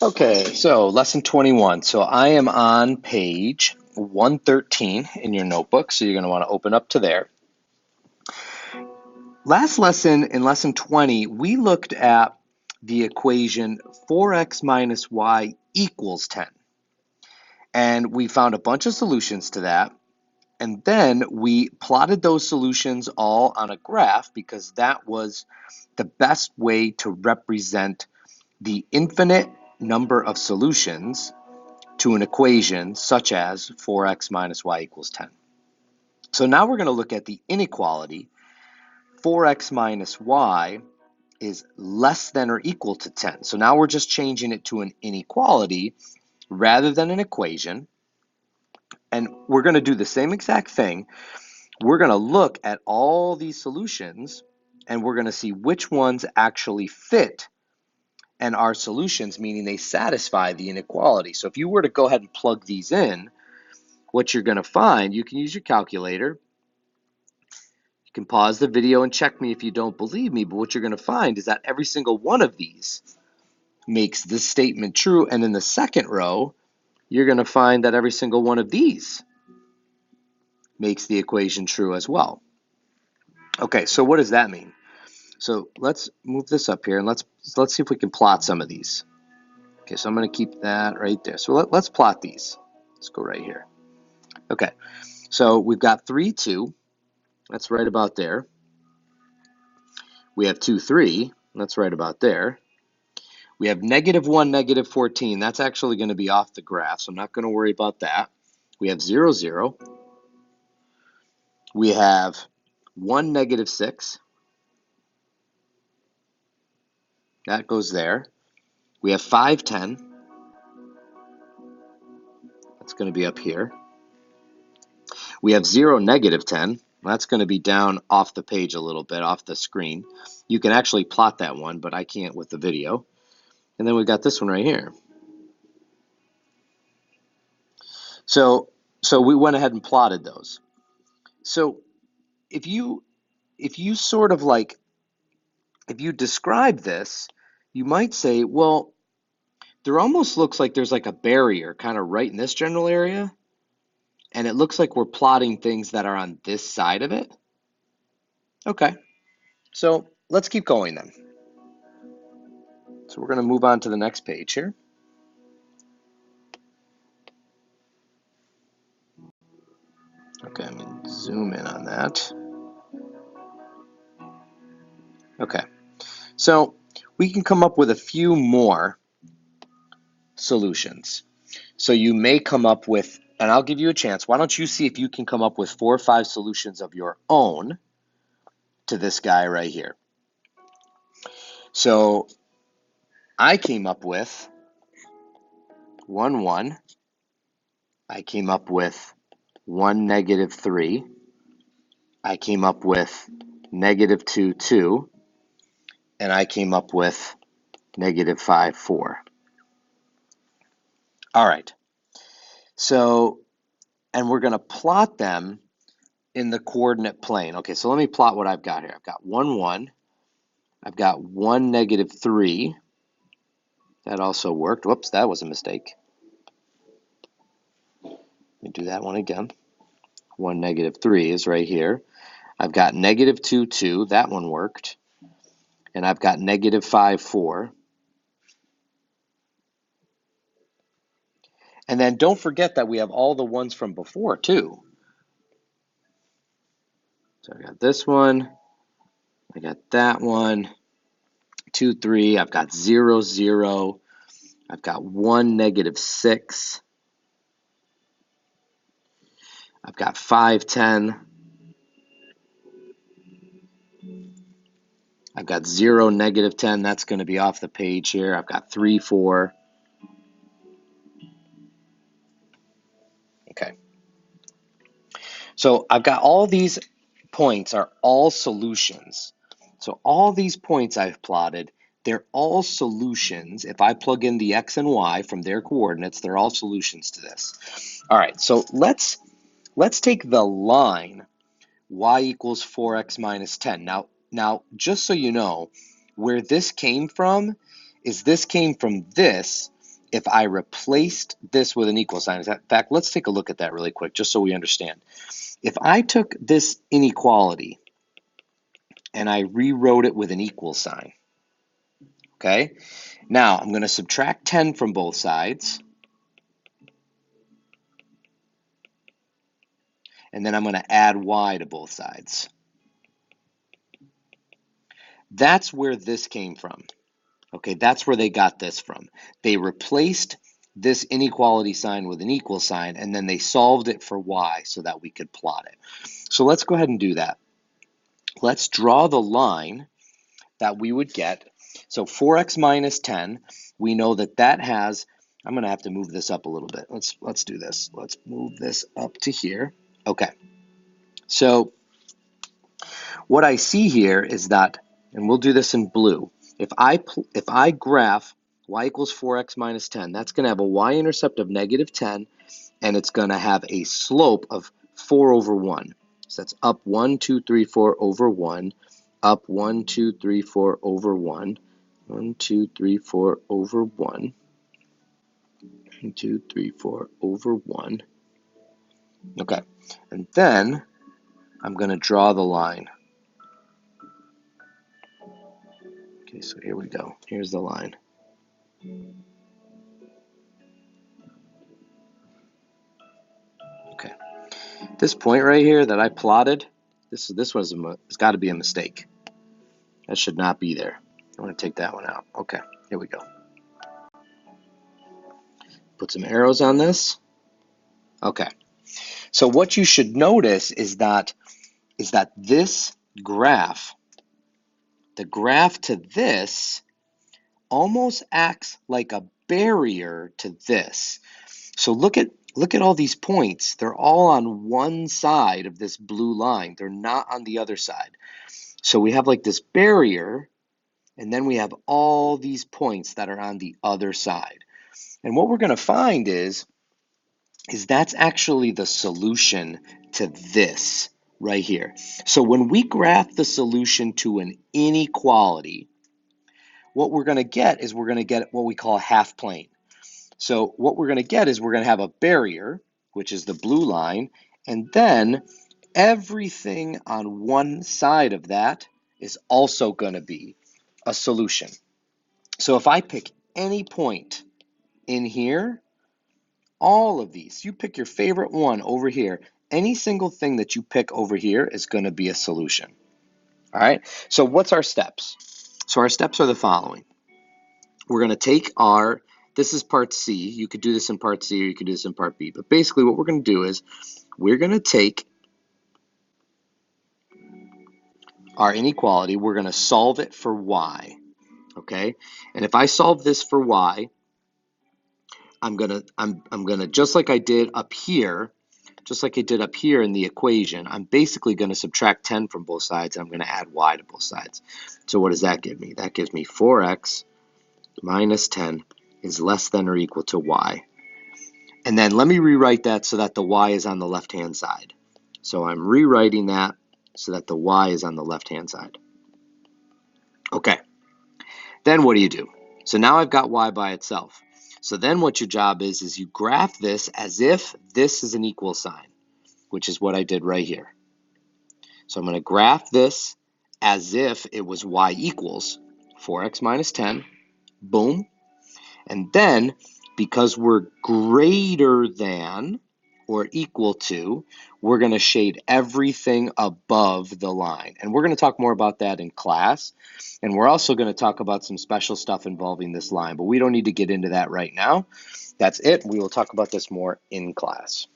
Okay, so lesson 21. So I am on page 113 in your notebook, so you're going to want to open up to there. Last lesson, in lesson 20, we looked at the equation 4x minus y equals 10. And we found a bunch of solutions to that. And then we plotted those solutions all on a graph because that was the best way to represent the infinite number of solutions to an equation such as 4x minus y equals 10. So now we're going to look at the inequality. 4x minus y is less than or equal to 10. So now we're just changing it to an inequality rather than an equation. And we're going to do the same exact thing. We're going to look at all these solutions and we're going to see which ones actually fit and are solutions, meaning they satisfy the inequality. So if you were to go ahead and plug these in, what you're going to find, you can use your calculator. You can pause the video and check me if you don't believe me, but what you're going to find is that every single one of these makes this statement true. And in the second row, you're going to find that every single one of these makes the equation true as well. Okay, so what does that mean? So let's move this up here and let's see if we can plot some of these. Okay, so I'm going to keep that right there. So let's plot these. Let's go right here. Okay, so we've got 3, 2. That's right about there. We have 2, 3. That's right about there. We have -1, -14. That's actually going to be off the graph, so I'm not going to worry about that. We have 0, 0. We have 1, -6. That goes there. We have 5, 10. That's going to be up here. We have 0, -10. That's going to be down off the page a little bit, off the screen. You can actually plot that one, but I can't with the video. And then we've got this one right here. So we went ahead and plotted those. So if you sort of like, if you describe this, you might say, well, there almost looks like there's like a barrier kind of right in this general area. And it looks like we're plotting things that are on this side of it. Okay, so let's keep going then. So we're going to move on to the next page here. Okay, I'm going to zoom in on that. Okay, so we can come up with a few more solutions. So you may come up with, and I'll give you a chance, why don't you see if you can come up with 4 or 5 solutions of your own to this guy right here. So I came up with 1, 1. I came up with 1, -3. I came up with -2, 2. And I came up with -5, 4. All right. So, and we're going to plot them in the coordinate plane. Okay, so let me plot what I've got here. I've got 1, 1. I've got 1, -3. That also worked. Whoops, that was a mistake. Let me do that one again. 1, -3 is right here. I've got -2, 2. That one worked. And I've got -5, 4. And then don't forget that we have all the ones from before too. So I got this one. I got that one. 2, 3. I've got 0, 0. I've got 1, -6. I've got 5, 10. I've got 0, -10. That's going to be off the page here. I've got 3, 4. Okay. So I've got all these points are all solutions. So all these points I've plotted, they're all solutions. If I plug in the x and y from their coordinates, they're all solutions to this. All right, so let's take the line y equals 4x minus 10. Now, just so you know, where this came from is this came from this, if I replaced this with an equal sign. In fact, let's take a look at that really quick, just so we understand. If I took this inequality and I rewrote it with an equal sign, okay? Now, I'm going to subtract 10 from both sides. And then I'm going to add y to both sides. That's where this came from. Okay, that's where they got this from. They replaced this inequality sign with an equal sign, and then they solved it for y so that we could plot it. So let's go ahead and do that. Let's draw the line that we would get. So 4x minus 10, we know that that has, I'm going to have to move this up a little bit. Let's do this. Let's move this up to here. Okay. So what I see here is that, and we'll do this in blue, if I graph y equals 4x minus 10, that's going to have a y-intercept of negative 10, and it's going to have a slope of 4 over 1. So that's up 1, 2, 3, 4 over 1, up 1, 2, 3, 4 over 1, 1, 2, 3, 4 over 1, 1, 2, 3, 4 over 1. Okay, and then I'm going to draw the line. Okay, so here we go. Here's the line. Okay, this point right here that I plotted, this has got to be a mistake. That should not be there. I'm going to take that one out. Okay, here we go. Put some arrows on this. Okay, so what you should notice is that this graph, the graph to this, almost acts like a barrier to this. So look at all these points. They're all on one side of this blue line. They're not on the other side. So we have like this barrier, and then we have all these points that are on the other side. And what we're going to find is that's actually the solution to this right here. So when we graph the solution to an inequality, what we're going to get is what we call a half plane. So what we're going to get is we're going to have a barrier, which is the blue line, and then everything on one side of that is also going to be a solution. So if I pick any point in here, all of these, you pick your favorite one over here, any single thing that you pick over here is going to be a solution. All right, so what's our steps? So our steps are the following. We're going to take this is part C. You could do this in part C or you could do this in part B. But basically what we're going to do is we're going to take our inequality, we're going to solve it for y. Okay? And if I solve this for y, I'm gonna just like I did up here, in the equation, I'm basically going to subtract 10 from both sides, and I'm going to add y to both sides. So what does that give me? That gives me 4x minus 10 is less than or equal to y. And then let me rewrite that so that the y is on the left-hand side. So I'm rewriting that so that the y is on the left-hand side. Okay. Then what do? So now I've got y by itself. So then what your job is you graph this as if this is an equal sign, which is what I did right here. So I'm going to graph this as if it was y equals 4x minus 10, boom. And then, because we're greater than or equal to, we're going to shade everything above the line. And we're going to talk more about that in class. And we're also going to talk about some special stuff involving this line, but we don't need to get into that right now. That's it. We will talk about this more in class.